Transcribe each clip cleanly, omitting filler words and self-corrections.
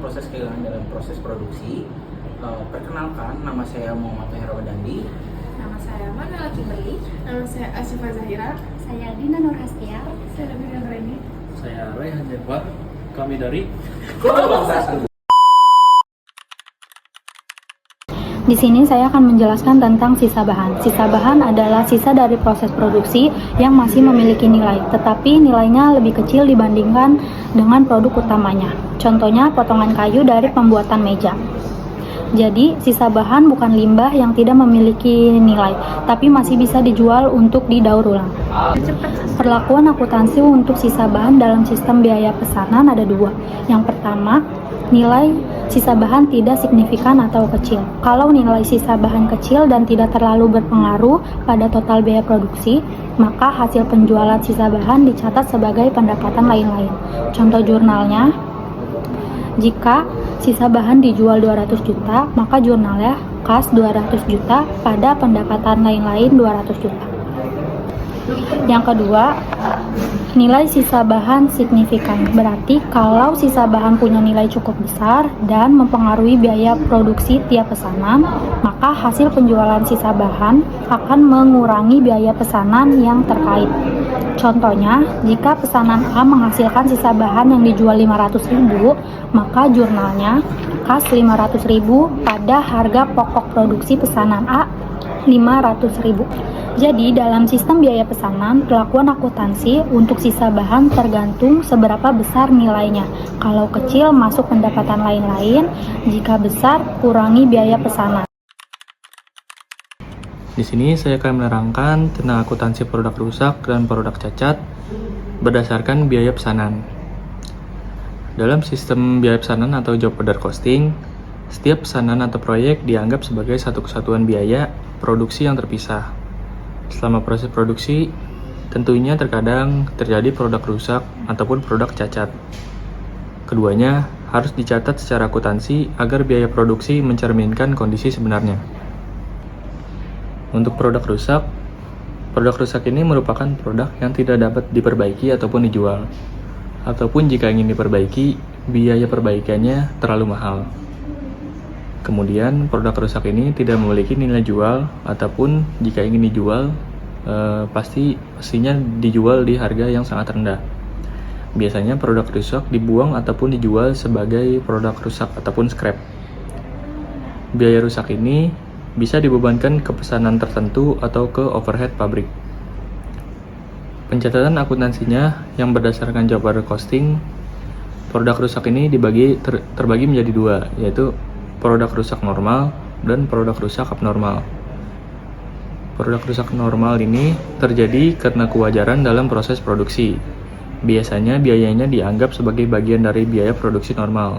proses kehilangan dalam proses produksi. Perkenalkan, nama saya Muhammad Herawadandi. Nama saya Manuela Kimberly. Nama saya Asyifa Zahira. Saya Dina Nurhastia. Saya Nabila Nureni. Saya Raihan Jafar. Kami dari Kelompok 1. Di sini saya akan menjelaskan tentang sisa bahan. Sisa bahan adalah sisa dari proses produksi yang masih memiliki nilai, tetapi nilainya lebih kecil dibandingkan dengan produk utamanya. Contohnya potongan kayu dari pembuatan meja. Jadi, sisa bahan bukan limbah yang tidak memiliki nilai, tapi masih bisa dijual untuk didaur ulang. Perlakuan akuntansi untuk sisa bahan dalam sistem biaya pesanan ada dua. Yang pertama, nilai sisa bahan tidak signifikan atau kecil. Kalau nilai sisa bahan kecil dan tidak terlalu berpengaruh pada total biaya produksi, maka hasil penjualan sisa bahan dicatat sebagai pendapatan lain-lain. Contoh jurnalnya, jika sisa bahan dijual 200 juta, maka jurnalnya kas 200 juta pada pendapatan lain-lain 200 juta. Yang kedua, nilai sisa bahan signifikan. Berarti kalau sisa bahan punya nilai cukup besar dan mempengaruhi biaya produksi tiap pesanan, maka hasil penjualan sisa bahan akan mengurangi biaya pesanan yang terkait. Contohnya, jika pesanan A menghasilkan sisa bahan yang dijual 500.000, maka jurnalnya kas 500.000 pada harga pokok produksi pesanan A 500.000. Jadi, dalam sistem biaya pesanan, perlakuan akuntansi untuk sisa bahan tergantung seberapa besar nilainya. Kalau kecil, masuk pendapatan lain-lain. Jika besar, kurangi biaya pesanan. Di sini saya akan menerangkan tentang akuntansi produk rusak dan produk cacat berdasarkan biaya pesanan. Dalam sistem biaya pesanan atau job order costing, setiap pesanan atau proyek dianggap sebagai satu kesatuan biaya produksi yang terpisah. Selama proses produksi, tentunya terkadang terjadi produk rusak ataupun produk cacat. Keduanya harus dicatat secara akuntansi agar biaya produksi mencerminkan kondisi sebenarnya. Untuk produk rusak ini merupakan produk yang tidak dapat diperbaiki ataupun dijual. Ataupun jika ingin diperbaiki, biaya perbaikannya terlalu mahal. Kemudian produk rusak ini tidak memiliki nilai jual, ataupun jika ingin dijual, pastinya dijual di harga yang sangat rendah. Biasanya produk rusak dibuang ataupun dijual sebagai produk rusak ataupun scrap. Biaya rusak ini bisa dibebankan ke pesanan tertentu atau ke overhead pabrik. Pencatatan akuntansinya yang berdasarkan job order costing, produk rusak ini terbagi menjadi dua, yaitu produk rusak normal dan produk rusak abnormal. Produk rusak normal ini terjadi karena kewajaran dalam proses produksi. Biasanya biayanya dianggap sebagai bagian dari biaya produksi normal.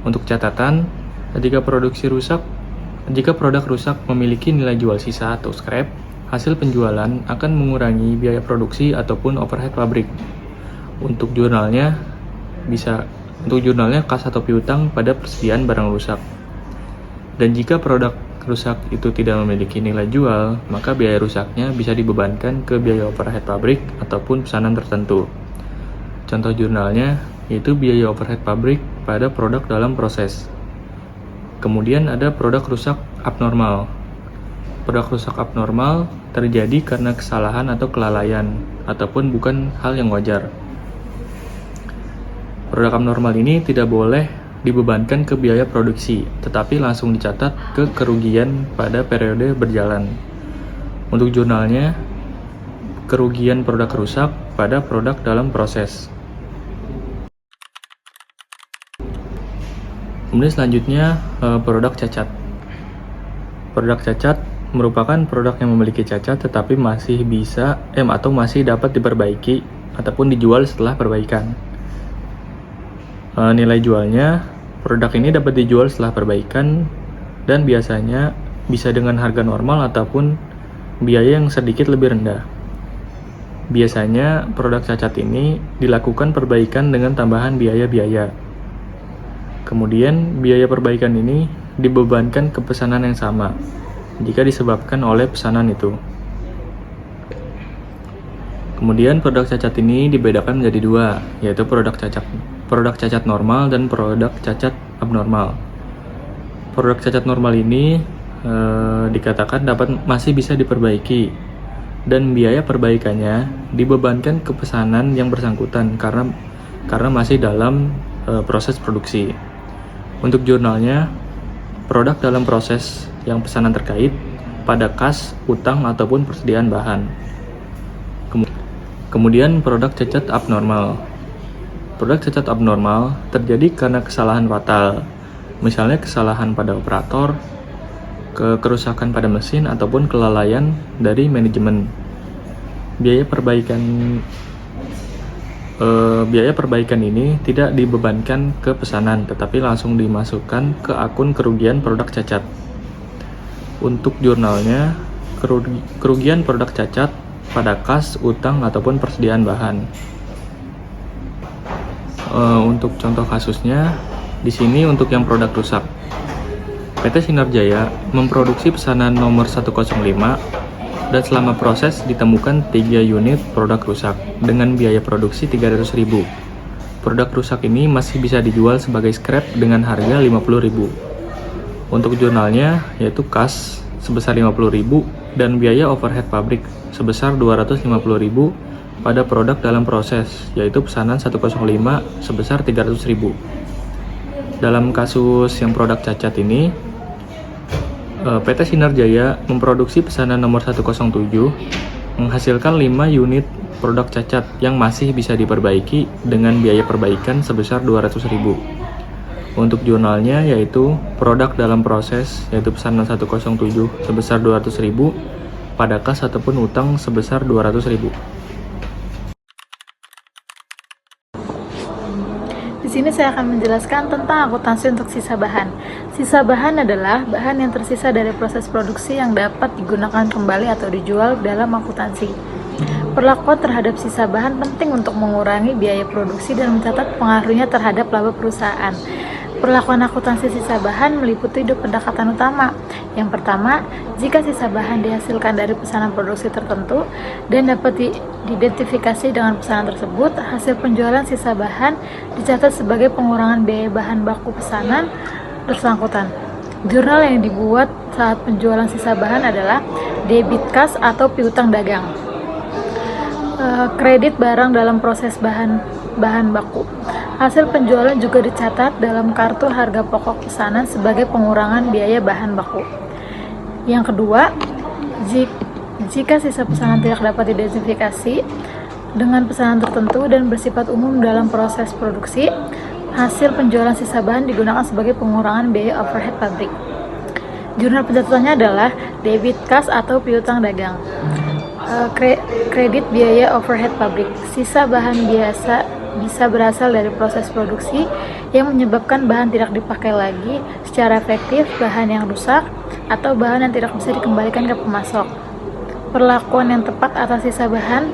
Untuk catatan, jika produk rusak memiliki nilai jual sisa atau scrap, hasil penjualan akan mengurangi biaya produksi ataupun overhead pabrik. Untuk jurnalnya kas atau piutang pada persediaan barang rusak. Dan jika produk rusak itu tidak memiliki nilai jual, maka biaya rusaknya bisa dibebankan ke biaya overhead pabrik ataupun pesanan tertentu. Contoh jurnalnya yaitu biaya overhead pabrik pada produk dalam proses. Kemudian ada produk rusak abnormal. Produk rusak abnormal terjadi karena kesalahan atau kelalaian, ataupun bukan hal yang wajar. Produk abnormal ini tidak boleh dibebankan ke biaya produksi, tetapi langsung dicatat ke kerugian pada periode berjalan. Untuk jurnalnya, kerugian produk rusak pada produk dalam proses. Kemudian selanjutnya, produk cacat. Produk cacat merupakan produk yang memiliki cacat tetapi masih dapat diperbaiki ataupun dijual setelah perbaikan. Nilai jualnya, produk ini dapat dijual setelah perbaikan dan biasanya bisa dengan harga normal ataupun biaya yang sedikit lebih rendah. Biasanya produk cacat ini dilakukan perbaikan dengan tambahan biaya-biaya. Kemudian biaya perbaikan ini dibebankan ke pesanan yang sama jika disebabkan oleh pesanan itu. Kemudian produk cacat ini dibedakan menjadi dua, yaitu produk produk cacat normal dan produk cacat abnormal. Produk cacat normal ini dikatakan masih bisa diperbaiki dan biaya perbaikannya dibebankan ke pesanan yang bersangkutan karena masih dalam proses produksi. Untuk jurnalnya, produk dalam proses yang pesanan terkait pada kas, utang, ataupun persediaan bahan. Kemudian produk cacat abnormal. Produk cacat abnormal terjadi karena kesalahan fatal, misalnya kesalahan pada operator, kerusakan pada mesin, ataupun kelalaian dari manajemen. Biaya perbaikan ini tidak dibebankan ke pesanan, tetapi langsung dimasukkan ke akun kerugian produk cacat. Untuk jurnalnya, kerugian produk cacat pada kas, utang, ataupun persediaan bahan. Untuk contoh kasusnya, di sini untuk yang produk rusak. PT Sinar Jaya memproduksi pesanan nomor 105 dan selama proses ditemukan 3 unit produk rusak dengan biaya produksi 300.000. Produk rusak ini masih bisa dijual sebagai scrap dengan harga 50.000. Untuk jurnalnya yaitu kas sebesar 50.000 dan biaya overhead pabrik sebesar 250.000 pada produk dalam proses yaitu pesanan 105 sebesar 300.000. Dalam kasus yang produk cacat ini, PT Sinar Jaya memproduksi pesanan nomor 107 menghasilkan 5 unit produk cacat yang masih bisa diperbaiki dengan biaya perbaikan sebesar 200.000. Untuk jurnalnya yaitu produk dalam proses yaitu pesanan 107 sebesar 200.000 pada kas ataupun utang sebesar 200.000. Di sini saya akan menjelaskan tentang akuntansi untuk sisa bahan. Sisa bahan adalah bahan yang tersisa dari proses produksi yang dapat digunakan kembali atau dijual dalam akuntansi. Perlakuan terhadap sisa bahan penting untuk mengurangi biaya produksi dan mencatat pengaruhnya terhadap laba perusahaan. Perlakuan akuntansi sisa bahan meliputi 2 pendekatan utama. Yang pertama, jika sisa bahan dihasilkan dari pesanan produksi tertentu dan dapat diidentifikasi dengan pesanan tersebut, hasil penjualan sisa bahan dicatat sebagai pengurangan biaya bahan baku pesanan bersangkutan. Jurnal yang dibuat saat penjualan sisa bahan adalah debit kas atau piutang dagang. Kredit barang dalam proses bahan baku. Hasil penjualan juga dicatat dalam kartu harga pokok pesanan sebagai pengurangan biaya bahan baku. Yang kedua, jika sisa pesanan tidak dapat diidentifikasi dengan pesanan tertentu dan bersifat umum dalam proses produksi, hasil penjualan sisa bahan digunakan sebagai pengurangan biaya overhead pabrik. Jurnal pencatatannya adalah debit kas atau piutang dagang. Kredit biaya overhead pabrik. Sisa bahan biasa bisa berasal dari proses produksi yang menyebabkan bahan tidak dipakai lagi secara efektif, bahan yang rusak, atau bahan yang tidak bisa dikembalikan ke pemasok. Perlakuan yang tepat atas sisa bahan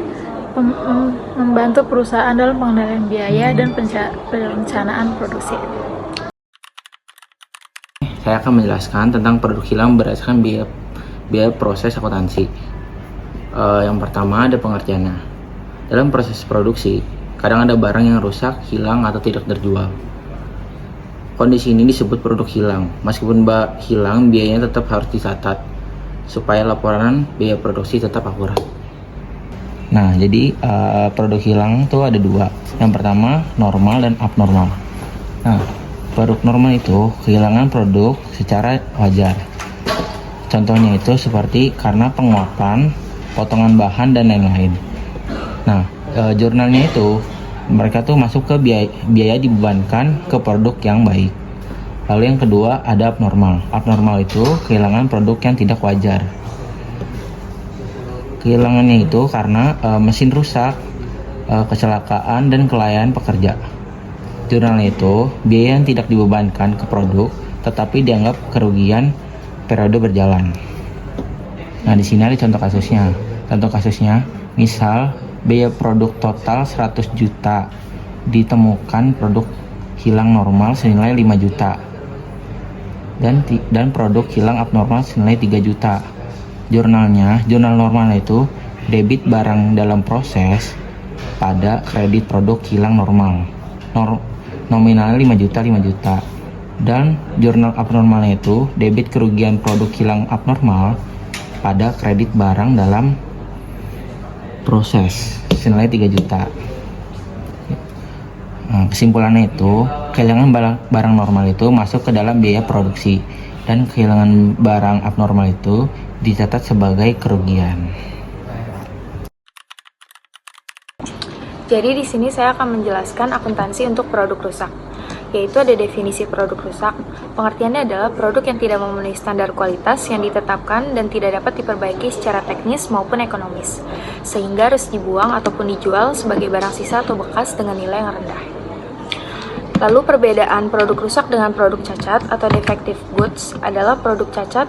membantu perusahaan dalam pengendalian biaya dan perencanaan produksi. Saya akan menjelaskan tentang produk hilang berdasarkan biaya proses akuntansi. Yang pertama ada pengertiannya. Dalam proses produksi, kadang ada barang yang rusak, hilang, atau tidak terjual. Kondisi ini disebut produk hilang. Meskipun hilang, biayanya tetap harus dicatat supaya laporan biaya produksi tetap akurat. Nah, jadi produk hilang itu ada 2. Yang pertama, normal dan abnormal. Nah, produk normal itu kehilangan produk secara wajar. Contohnya itu seperti karena penguapan, potongan bahan, dan lain-lain. Nah, jurnalnya itu mereka tuh masuk ke biaya dibebankan ke produk yang baik. Lalu yang kedua ada abnormal. Abnormal itu kehilangan produk yang tidak wajar. Kehilangannya itu karena mesin rusak, kecelakaan, dan kelalaian pekerja. Jurnalnya itu biaya yang tidak dibebankan ke produk tetapi dianggap kerugian periode berjalan. Nah, di sini ada contoh kasusnya. Contoh kasusnya, misal biaya produk total 100 juta, ditemukan produk hilang normal senilai 5 juta, dan produk hilang abnormal senilai 3 juta. Jurnal normal itu debit barang dalam proses pada kredit produk hilang normal. nominalnya 5 juta 5 juta. Dan jurnal abnormalnya itu debit kerugian produk hilang abnormal pada kredit barang dalam proses senilai 3 juta. Kesimpulannya itu, kehilangan barang normal itu masuk ke dalam biaya produksi dan kehilangan barang abnormal itu dicatat sebagai kerugian. Jadi di sini saya akan menjelaskan akuntansi untuk produk rusak, yaitu ada definisi produk rusak. Pengertiannya adalah produk yang tidak memenuhi standar kualitas yang ditetapkan dan tidak dapat diperbaiki secara teknis maupun ekonomis, sehingga harus dibuang ataupun dijual sebagai barang sisa atau bekas dengan nilai yang rendah. Lalu perbedaan produk rusak dengan produk cacat atau defective goods adalah produk cacat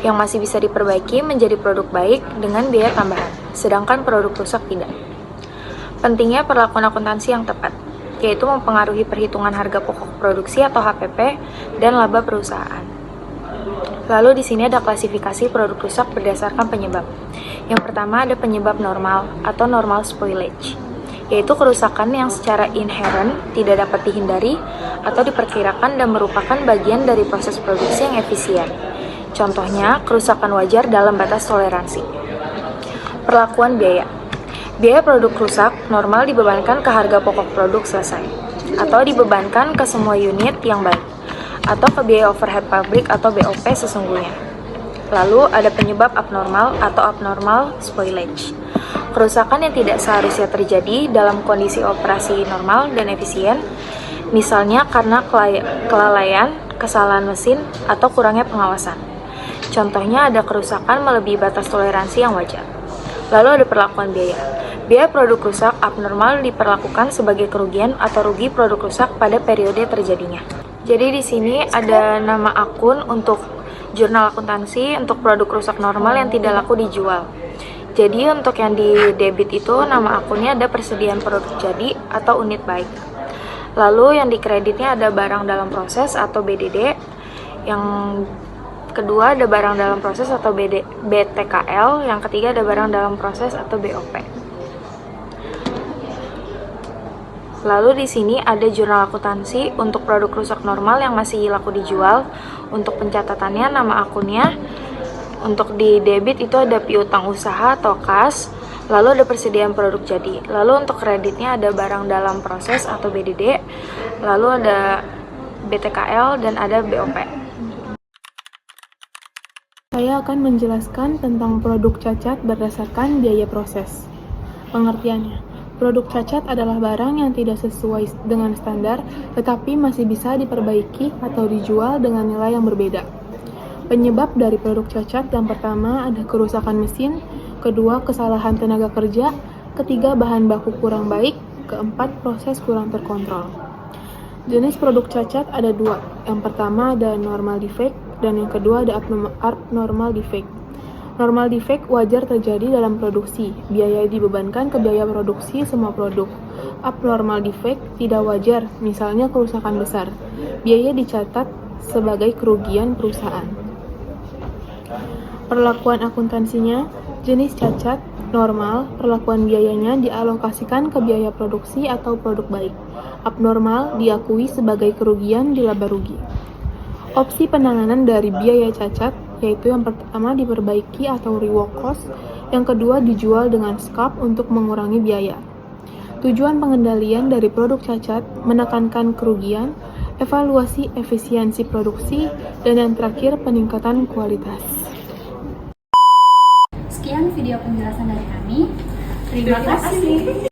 yang masih bisa diperbaiki menjadi produk baik dengan biaya tambahan, sedangkan produk rusak tidak. Pentingnya perlakuan akuntansi yang tepat, yaitu mempengaruhi perhitungan harga pokok produksi atau HPP dan laba perusahaan. Lalu di sini ada klasifikasi produk rusak berdasarkan penyebab. Yang pertama ada penyebab normal atau normal spoilage, yaitu kerusakan yang secara inherent tidak dapat dihindari atau diperkirakan dan merupakan bagian dari proses produksi yang efisien. Contohnya, kerusakan wajar dalam batas toleransi. Perlakuan biaya. Biaya produk rusak normal dibebankan ke harga pokok produk selesai, atau dibebankan ke semua unit yang baik, atau ke biaya overhead pabrik atau BOP sesungguhnya. Lalu ada penyebab abnormal atau abnormal spoilage. Kerusakan yang tidak seharusnya terjadi dalam kondisi operasi normal dan efisien, misalnya karena kelalaian, kesalahan mesin, atau kurangnya pengawasan. Contohnya ada kerusakan melebihi batas toleransi yang wajar. Lalu ada perlakuan biaya. Biaya produk rusak abnormal diperlakukan sebagai kerugian atau rugi produk rusak pada periode terjadinya. Jadi di sini ada nama akun untuk jurnal akuntansi untuk produk rusak normal yang tidak laku dijual. Jadi untuk yang di debit itu nama akunnya ada persediaan produk jadi atau unit baik. Lalu yang di kreditnya ada barang dalam proses atau BDD. Yang kedua ada barang dalam proses atau BTKL. Yang ketiga ada barang dalam proses atau BOP. Lalu di sini ada jurnal akuntansi untuk produk rusak normal yang masih laku dijual. Untuk pencatatannya nama akunnya. Untuk di debit itu ada piutang usaha atau kas. Lalu ada persediaan produk jadi. Lalu untuk kreditnya ada barang dalam proses atau BDD. Lalu ada BTKL dan ada BOP. Saya akan menjelaskan tentang produk cacat berdasarkan biaya proses. Pengertiannya, produk cacat adalah barang yang tidak sesuai dengan standar, tetapi masih bisa diperbaiki atau dijual dengan nilai yang berbeda. Penyebab dari produk cacat yang pertama ada kerusakan mesin, kedua kesalahan tenaga kerja, ketiga bahan baku kurang baik, keempat proses kurang terkontrol. Jenis produk cacat ada dua, yang pertama ada normal defect dan yang kedua ada abnormal defect. Normal defect wajar terjadi dalam produksi, biaya dibebankan ke biaya produksi semua produk. Abnormal defect tidak wajar, misalnya kerusakan besar, biaya dicatat sebagai kerugian perusahaan. Perlakuan akuntansinya, jenis cacat, normal, perlakuan biayanya dialokasikan ke biaya produksi atau produk baik. Abnormal diakui sebagai kerugian di laba rugi. Opsi penanganan dari biaya cacat yaitu yang pertama diperbaiki atau rework cost, yang kedua dijual dengan scrap untuk mengurangi biaya. Tujuan pengendalian dari produk cacat menekankan kerugian, evaluasi efisiensi produksi, dan yang terakhir peningkatan kualitas. Sekian video penjelasan dari kami. Terima kasih.